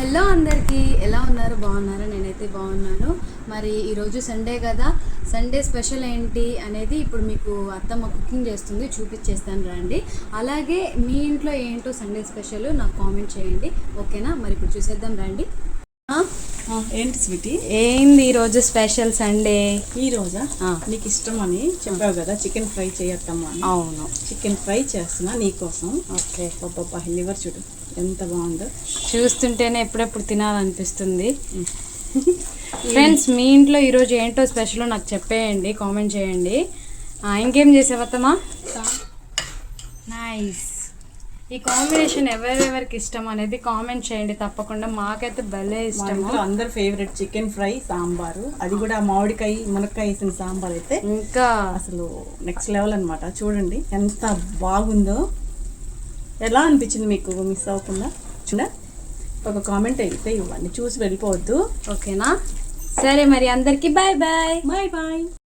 Hello అందరికీ, ఎలా ఉన్నారు? బాగున్నారా? నేనైతే బాగున్నాను. మరి ఈరోజు సండే కదా, సండే స్పెషల్ ఏంటి అనేది ఇప్పుడు మీకు అత్తమ్మ కుకింగ్ చేస్తుంది, చూపించేస్తాను రండి. అలాగే మీ ఇంట్లో ఏంటో సండే స్పెషల్ నాకు కామెంట్ చేయండి, ఓకేనా? మరి ఇప్పుడు చూసేద్దాం రండి. ఏంటి స్వీటీ, ఏంది ఈరోజు స్పెషల్ సండే? ఈ రోజా నీకు ఇష్టం అని చెప్పావు కదా, చికెన్ ఫ్రై చేయత్తమ్మా అని. అవును, చికెన్ ఫ్రై చేస్తున్నా నీకోసం. ఓకే. పాప లివర్ చూడు ఎంత బాగుందో, చూస్తుంటేనే ఎప్పుడెప్పుడు తినాలనిపిస్తుంది. ఫ్రెండ్స్, మీ ఇంట్లో ఈరోజు ఏంటో స్పెషల్ నాకు చెప్పేయండి, కామెంట్ చేయండి. ఇంకేం చేసేవత్తమా? నైస్. ఈ కాంబినేషన్ ఎవరెవరికి ఇష్టం అనేది కామెంట్ చేయండి తప్పకుండా. మాకైతే భలే ఇష్టము. అందరు ఫేవరెట్ చికెన్ ఫ్రై, సాంబారు, అది కూడా మామిడికాయ మునక్కాయ వేసిన సాంబార్ అయితే ఇంకా అసలు నెక్స్ట్ లెవెల్ అనమాట. చూడండి ఎంత బాగుందో. ఎలా అనిపించింది మీకు? మిస్ అవ్వకుండా ఒక కామెంట్ అయితే ఇవ్వండి, చూసి వెళ్ళిపోవద్దు, ఓకేనా? సరే మరి అందరికీ బాయ్ బాయ్. Bye bye.